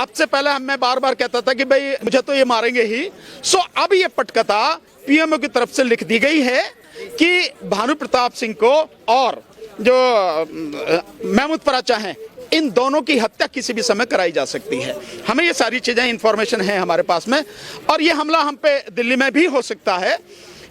आपसे पहले मैं बार बार कहता था कि भाई मुझे तो ये मारेंगे ही। सो अब ये पटकथा पीएमओ की तरफ से लिख दी गई है कि भानु प्रताप सिंह को और जो महमूद पराचा हैं, इन दोनों की हत्या किसी भी समय कराई जा सकती है। हमें ये सारी चीजें इंफॉर्मेशन है हमारे पास में, और ये हमला हम पे दिल्ली में भी हो सकता है,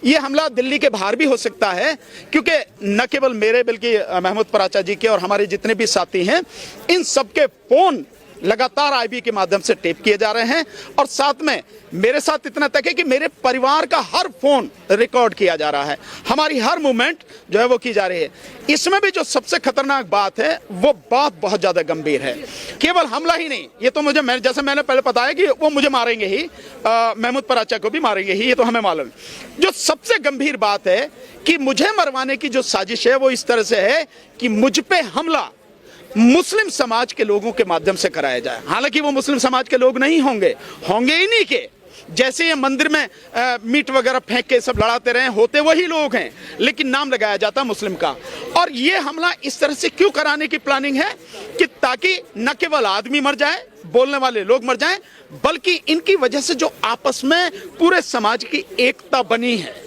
ये हमला दिल्ली के बाहर भी हो सकता है, क्योंकि न केवल मेरे बल्कि महमूद पराचा जी के और हमारे जितने भी साथी हैं, इन सबके फोन लगातार आईबी के माध्यम से टेप किए जा रहे हैं, और साथ में मेरे साथ इतना तक है कि मेरे परिवार का हर फोन रिकॉर्ड किया जा रहा है, हमारी हर मूवमेंट जो है वो की जा रही है। इसमें भी जो सबसे खतरनाक बात है वो बात बहुत ज्यादा गंभीर है। केवल हमला ही नहीं, ये तो जैसे मैंने पहले बताया कि वो मुझे मारेंगे ही, महमूद पराचा को भी मारेंगे ही, ये तो हमें मालूम है। जो सबसे गंभीर बात है कि मुझे मरवाने की जो साजिश है वो इस तरह से है कि मुझ पे हमला मुस्लिम समाज के लोगों के माध्यम से कराया जाए। हालांकि वो मुस्लिम समाज के लोग नहीं होंगे, होंगे ही नहीं के जैसे ये मंदिर में मीट वगैरह फेंक के सब लड़ाते रहे, होते वही लोग हैं, लेकिन नाम लगाया जाता मुस्लिम का। और ये हमला इस तरह से क्यों कराने की प्लानिंग है कि ताकि न केवल आदमी मर जाए, बोलने वाले लोग मर जाएं, बल्कि इनकी वजह से जो आपस में पूरे समाज की एकता बनी है,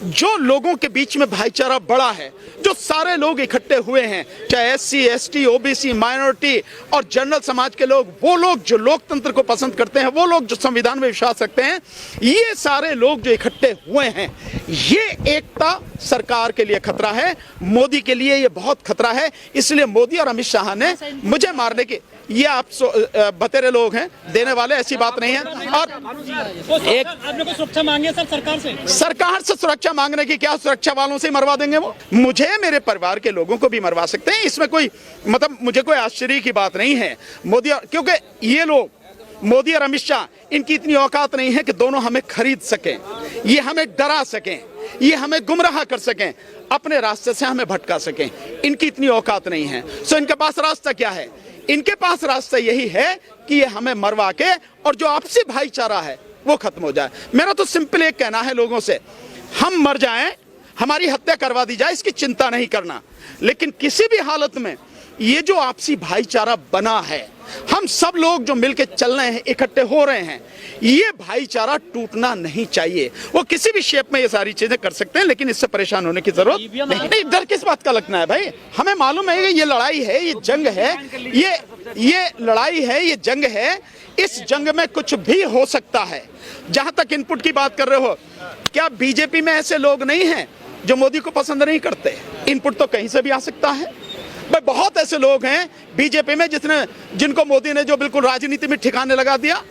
जो लोगों के बीच में भाईचारा बड़ा है, जो सारे लोग इकट्ठे हुए हैं, चाहे एससी, एसटी, ओबीसी, माइनॉरिटी और जनरल समाज के लोग, वो लोग जो लोकतंत्र को पसंद करते हैं, वो लोग जो संविधान में विश्वास रखते हैं, ये सारे लोग जो इकट्ठे हुए हैं, ये एकता सरकार के लिए खतरा है, मोदी के लिए ये बहुत खतरा है। इसलिए मोदी और अमित शाह ने मुझे मारने की, ये आप बतेरे लोग हैं, देने वाले, ऐसी बात नहीं है। और एक आपने को सुरक्षा मांगी है सर सरकार से सुरक्षा मांगने की क्या, सुरक्षा वालों से मरवा देंगे वो, मुझे मेरे परिवार के लोगों को भी मरवा सकते हैं। इसमें कोई मतलब मुझे कोई आश्चर्य की बात नहीं है। मोदी, क्योंकि ये लोग मोदी और अमित शाह, इनकी इतनी औकात नहीं है कि दोनों हमें खरीद सकें, ये हमें डरा सकें, ये हमें गुमराह कर सकें, अपने रास्ते से हमें भटका सकें, इनकी इतनी औकात नहीं है। सो इनके पास रास्ता क्या है? इनके पास रास्ता यही है कि ये हमें मरवा के और जो आपसी भाईचारा है वो खत्म हो जाए। मेरा तो सिंपल एक कहना है लोगों से, हम मर जाएं, हमारी हत्या करवा दी जाए, इसकी चिंता नहीं करना, लेकिन किसी भी हालत में ये जो आपसी भाईचारा बना है, हम सब लोग जो मिलके चल रहे हैं, इकट्ठे हो रहे हैं, ये भाईचारा टूटना नहीं चाहिए। वो किसी भी शेप में ये सारी चीजें कर सकते हैं, लेकिन इससे परेशान होने की जरूरत नहीं। डर किस बात का लगना है भाई? हमें मालूम है कि ये लड़ाई है, ये जंग है, ये लड़ाई है, ये जंग है, इस जंग में कुछ भी हो सकता है। जहां तक इनपुट की बात कर रहे हो, क्या बीजेपी में ऐसे लोग नहीं हैं जो मोदी को पसंद नहीं करते? इनपुट तो कहीं से भी आ सकता है भाई। बहुत ऐसे लोग हैं बीजेपी में जिनको मोदी ने जो बिल्कुल राजनीति में ठिकाने लगा दिया।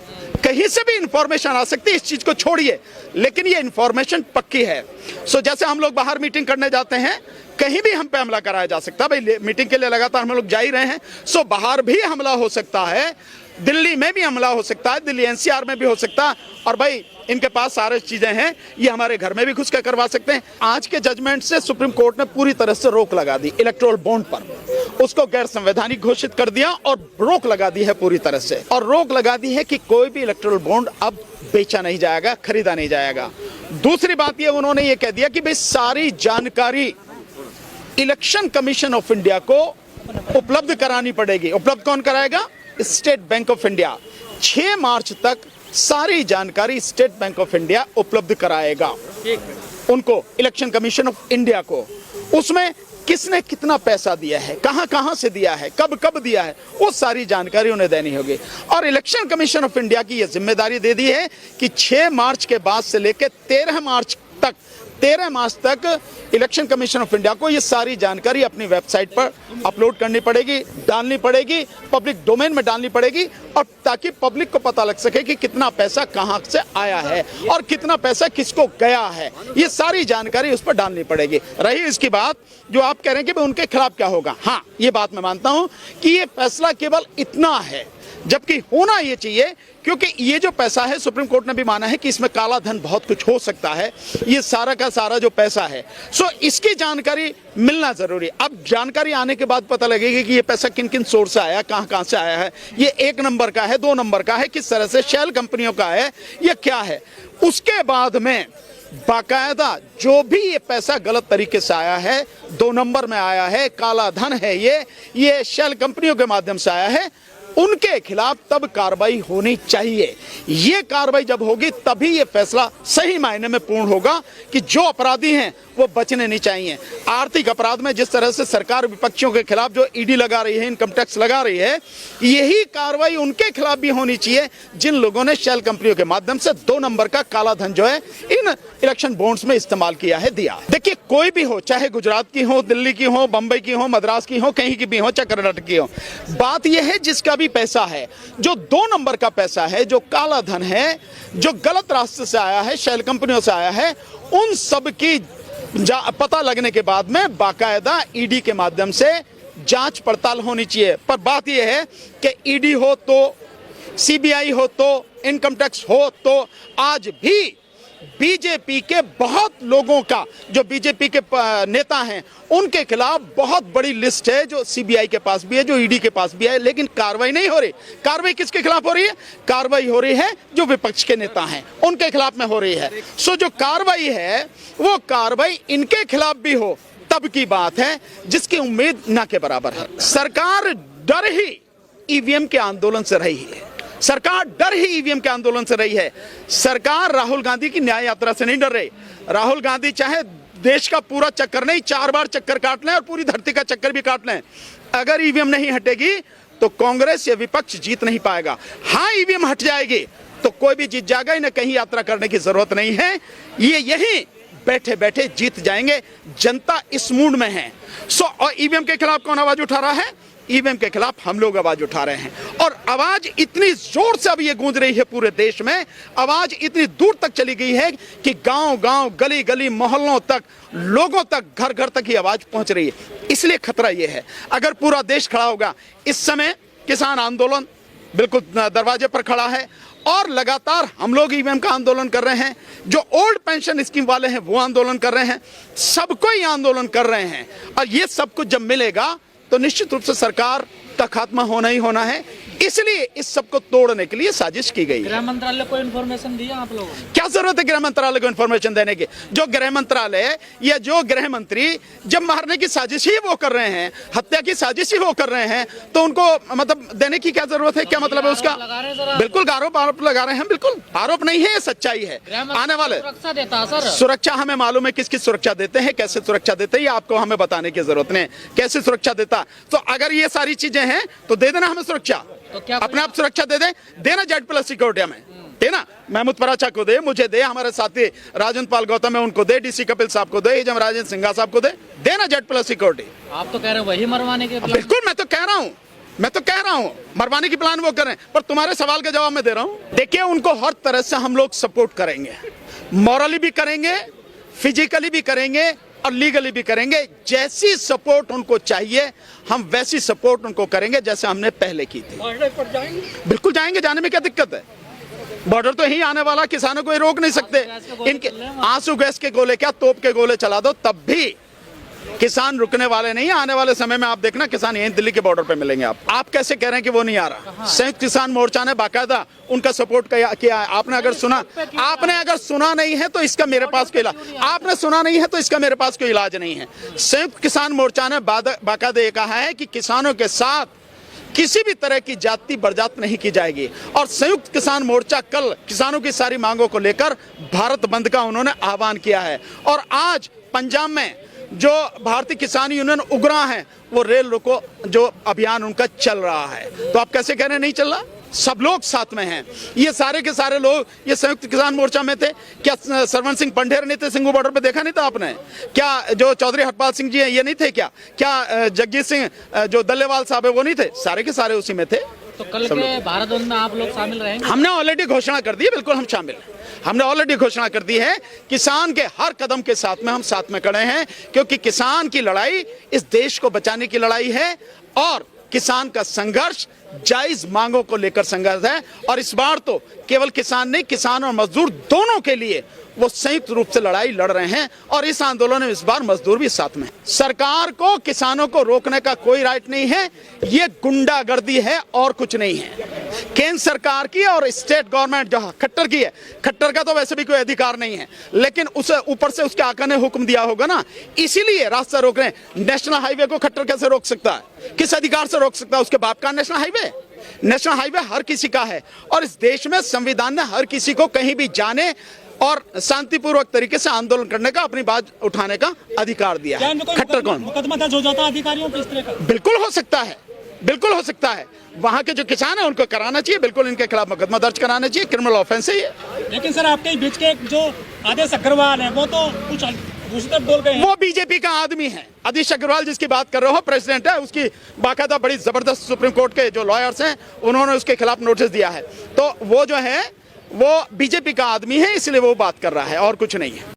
कहीं से भी इंफॉर्मेशन आ सकती है, इस चीज को छोड़िए, लेकिन ये इंफॉर्मेशन पक्की है। सो जैसे हम लोग बाहर मीटिंग करने जाते हैं, कहीं भी हम पे हमला कराया जा सकता है भाई। मीटिंग के लिए लगातार हम लोग जा ही रहे हैं, सो बाहर भी हमला हो सकता है, दिल्ली में भी हमला हो सकता है, दिल्ली एनसीआर में भी हो सकता है। और भाई इनके पास सारे चीजें हैं, ये हमारे घर में भी घुस कर करवा सकते हैं। आज के जजमेंट से सुप्रीम कोर्ट ने पूरी तरह से रोक लगा दी इलेक्टोरल बॉन्ड पर, उसको गैर संवैधानिक घोषित कर दिया और रोक लगा दी है पूरी तरह से, और रोक लगा दी है कि कोई भी इलेक्टोरल बॉन्ड अब बेचा नहीं जाएगा, खरीदा नहीं जाएगा। दूसरी बात ये उन्होंने ये कह दिया कि भाई सारी जानकारी इलेक्शन कमीशन ऑफ इंडिया को उपलब्ध करानी पड़ेगी। उपलब्ध कौन कराएगा? State bank of India. 6 मार्च तक सारी जानकारी स्टेट बैंक ऑफ इंडिया उपलब्ध कराएगा उनको, इलेक्शन कमीशन ऑफ इंडिया को। उसमें किसने कितना पैसा दिया है, कहां कहां से दिया है, कब कब दिया है, वो सारी जानकारी उन्हें देनी होगी। और इलेक्शन कमीशन ऑफ इंडिया की यह जिम्मेदारी दे दी है कि 6 मार्च के बाद से लेकर 13 मार्च तक इलेक्शन कमीशन ऑफ इंडिया को ये सारी जानकारी अपनी वेबसाइट पर अपलोड करनी पड़ेगी, डालनी पड़ेगी, पब्लिक डोमेन में डालनी पड़ेगी, और ताकि पब्लिक को पता लग सके कि कितना पैसा कहां से आया है और कितना पैसा किसको गया है। ये सारी जानकारी उस पर डालनी पड़ेगी। रही इसकी बात जो आप कह रहे हैं कि उनके खिलाफ क्या होगा, हाँ ये बात मैं मानता हूं कि ये फैसला केवल इतना है, जबकि होना ये चाहिए, क्योंकि ये जो पैसा है, सुप्रीम कोर्ट ने भी माना है कि इसमें काला धन बहुत कुछ हो सकता है, ये सारा का सारा जो पैसा है, सो इसकी जानकारी मिलना जरूरी। अब जानकारी आने के बाद पता लगेगी कि ये पैसा किन किन सोर्स से आया, कहां कहां से आया है, ये 1 नंबर का है, 2 नंबर का है, किस तरह से शेल कंपनियों का है, ये क्या है। उसके बाद में बाकायदा जो भी ये पैसा गलत तरीके से आया है, 2 नंबर में आया है, काला धन है, ये शेल कंपनियों के माध्यम से आया है, उनके खिलाफ तब कार्रवाई होनी चाहिए। ये कार्रवाई जब होगी तभी ये फैसला सही मायने में पूर्ण होगा कि जो अपराधी हैं वो बचने नहीं चाहिए। आर्थिक अपराध में जिस तरह से सरकार विपक्षियों के खिलाफ जो ईडी लगा रही है, इनकम टैक्स लगा रही है, यही कार्रवाई उनके खिलाफ भी होनी चाहिए जिन लोगों ने शेल कंपनियों के माध्यम से 2 नंबर का काला धन जो है इन इलेक्शन बॉन्ड्स में इस्तेमाल किया है, दिया। देखिए, कोई भी हो, चाहे गुजरात की हो, दिल्ली की हो, बंबई की हो, मद्रास की हो, कहीं की भी हो, चाहे कर्नाटक की हो, बात यह है जिसका भी पैसा है, जो 2 नंबर का पैसा है, जो काला धन है, जो गलत रास्ते से आया है, शेल कंपनियों से आया है, उन सब की पता लगने के बाद में बाकायदा ईडी के माध्यम से जांच पड़ताल होनी चाहिए। पर बात यह है कि ईडी हो तो, सीबीआई हो तो, इनकम टैक्स हो तो, आज भी बीजेपी के बहुत लोगों का, जो बीजेपी के नेता हैं, उनके खिलाफ बहुत बड़ी लिस्ट है, जो सीबीआई के पास भी है, जो ईडी के पास भी है, लेकिन कार्रवाई नहीं हो रही। कार्रवाई किसके खिलाफ हो रही है? कार्रवाई हो रही है जो विपक्ष के नेता हैं, उनके खिलाफ में हो रही है। सो जो कार्रवाई है वो कार्रवाई इनके खिलाफ भी हो तब की बात है, जिसकी उम्मीद न के बराबर है। सरकार डर ही ईवीएम के आंदोलन से रही है, सरकार डर ही ईवीएम के आंदोलन से रही है। सरकार राहुल गांधी की न्याय यात्रा से नहीं डर रही। राहुल गांधी चाहे देश का पूरा चक्कर नहीं, 4 बार चक्कर काट लें और पूरी धरती का चक्कर भी काट लें, अगर ईवीएम नहीं हटेगी तो कांग्रेस या विपक्ष जीत नहीं पाएगा। हाँ, ईवीएम हट जाएगी तो कोई भी जीत जाएगा, इन्हें कहीं यात्रा करने की जरूरत नहीं है, ये यहीं बैठे बैठे जीत जाएंगे। जनता इस मूड में है। और ईवीएम के खिलाफ कौन आवाज उठा रहा है? ईवीएम के खिलाफ हम लोग आवाज उठा रहे हैं, और आवाज इतनी जोर से अब ये गूंज रही है पूरे देश में, आवाज इतनी दूर तक चली गई है कि गांव गांव, गली गली, मोहल्लों तक, लोगों तक, घर घर तक ये आवाज पहुंच रही है। इसलिए खतरा ये है, अगर पूरा देश खड़ा होगा। इस समय किसान आंदोलन बिल्कुल दरवाजे पर खड़ा है और लगातार हम लोग ईवीएम का आंदोलन कर रहे हैं, जो ओल्ड पेंशन स्कीम वाले हैं वो आंदोलन कर रहे हैं, सबको ही आंदोलन कर रहे हैं। और ये सब कुछ जब मिलेगा तो निश्चित रूप से सरकार का खात्मा होना ही होना है। इसलिए इस सब को तोड़ने के लिए साजिश की गई। गृह मंत्रालय को इन्फॉर्मेशन दिया आप लोगों ने? क्या जरूरत है गृह मंत्रालय को इन्फॉर्मेशन देने की? जो गृह मंत्रालय या जो गृह मंत्री जब मारने की साजिश ही वो कर रहे हैं, हत्या की साजिश ही वो कर रहे हैं, तो उनको मतलब देने की क्या जरूरत है? क्या मतलब है उसका? बिल्कुल आरोप लगा रहे हैं, बिल्कुल आरोप नहीं है, सच्चाई है। आने वाले सुरक्षा देता सर, सुरक्षा हमें मालूम है किसकी सुरक्षा देते हैं, कैसे सुरक्षा देते हैं, ये आपको हमें बताने की जरूरत नहीं, कैसे सुरक्षा देता। तो अगर ये सारी चीजें हैं तो दे देना हमें सुरक्षा, तो क्या अपने आप सुरक्षा दे देना Z+ सिक्योरिटी में देना, महमूद पराचा को दे, मुझे दे, हमारे साथी राजन पाल गौतम है उनको दे, डीसी कपिल साहब को दे, जम राजेंद्र सिंघा साहब को दे, देना Z+ सिक्योरिटी। आप तो कह रहे हो वही मरवाने के प्लान? बिल्कुल, मैं तो कह रहा हूँ मरवाने की प्लान वो कर रहे हैं, पर तुम्हारे सवाल का जवाब मैं दे रहा हूँ। देखिए, उनको हर तरह से हम लोग सपोर्ट करेंगे, मॉरली भी करेंगे, फिजिकली भी करेंगे और लीगली भी करेंगे। जैसी सपोर्ट उनको चाहिए हम वैसी सपोर्ट उनको करेंगे जैसे हमने पहले की थी। बॉर्डर पर जाएंगे? बिल्कुल जाएंगे, जाने में क्या दिक्कत है? बॉर्डर तो यही आने वाला, किसानों को ये रोक नहीं सकते। इनके आंसू गैस के गोले क्या, तोप के गोले चला दो तब भी किसान रुकने वाले नहीं। आने वाले समय में आप देखना किसान यहीं दिल्ली के बॉर्डर पे मिलेंगे। आप कैसे कह रहे हैं कि वो नहीं आ रहा? संयुक्त किसान मोर्चा ने बाकायदा उनका सपोर्ट किया है। आपने अगर सुना नहीं है तो इसका मेरे पास कोई इलाज, आपने सुना नहीं है तो इसका मेरे पास कोई इलाज नहीं है। संयुक्त किसान मोर्चा ने बाकायदा ये कहा है कि किसानों के साथ किसी भी तरह की जाति बरजात नहीं की जाएगी, और संयुक्त किसान मोर्चा कल किसानों की सारी मांगों को लेकर भारत बंद का उन्होंने आह्वान किया है। और आज पंजाब में जो भारतीय किसान यूनियन उग्रा है, वो रेल रोको जो अभियान उनका चल रहा है। तो आप कैसे कह रहे हैं नहीं चल रहा? सब लोग साथ में हैं। ये सारे के सारे लोग ये संयुक्त किसान मोर्चा में थे। क्या सरवन सिंह पंढेर नहीं थे सिंघू बॉर्डर पे? देखा नहीं था आपने क्या? जो चौधरी हरपाल सिंह जी हैं ये नहीं थे क्या जगजीत सिंह जो दल्लेवाल साहब है वो नहीं थे? सारे के सारे उसी में थे। तो कल के भारत बंद में आप लोग शामिल रहेंगे? हमने ऑलरेडी घोषणा कर दी है, बिल्कुल हम शामिल हैं। हमने ऑलरेडी घोषणा कर दी है, किसान के हर कदम के साथ में हम साथ में खड़े हैं, क्योंकि किसान की लड़ाई इस देश को बचाने की लड़ाई है, और किसान का संघर्ष जायज मांगों को लेकर संघर्ष है। और इस बार तो केवल किसान नहीं, किसान और मजदूर दोनों के लिए वो संयुक्त रूप से लड़ाई लड़ रहे हैं, और इस आंदोलन में इस बार मजदूर भी साथ में। सरकार को किसानों को रोकने का कोई राइट नहीं है, ये गुंडागर्दी है और कुछ नहीं है। केंद्र सरकार की और स्टेट गवर्नमेंट जो खट्टर की है, खट्टर का तो वैसे भी कोई अधिकार नहीं है, लेकिन उसे ऊपर से उसके आका ने हुक्म दिया होगा ना, इसीलिए रास्ता रोक रहे हैं। नेशनल हाईवे को खट्टर कैसे रोक सकता है? किस अधिकार से रोक सकता है? उसके बाप का नेशनल हाईवे नेशनल हाईवे हर किसी का है और इस देश में संविधान ने हर किसी को कहीं भी जाने और शांतिपूर्वक तरीके से आंदोलन करने का, अपनी बात उठाने का अधिकार दिया है। खट्टर कौन? मुकदमा दर्ज हो जाता है अधिकारियों पे इस तरह का? बिल्कुल हो सकता है, बिल्कुल हो सकता है। वहां के जो किसान है उनको कराना चाहिए, बिल्कुल इनके खिलाफ मुकदमा दर्ज कराना चाहिए, क्रिमिनल ऑफेंस है ये। लेकिन सर आपके बीच के जो आदेश अग्रवाल है वो तो कुछ दूसरी तरफ बोल गए हैं। वो बीजेपी का आदमी है। आदेश अग्रवाल जिसकी बात कर रहे हो प्रेसिडेंट है, उसकी बाकायदा बड़ी जबरदस्त सुप्रीम कोर्ट के जो लॉयर्स हैं उन्होंने उसके खिलाफ नोटिस दिया है। तो वो जो है वो बीजेपी का आदमी है, इसलिए वो बात कर रहा है और कुछ नहीं है।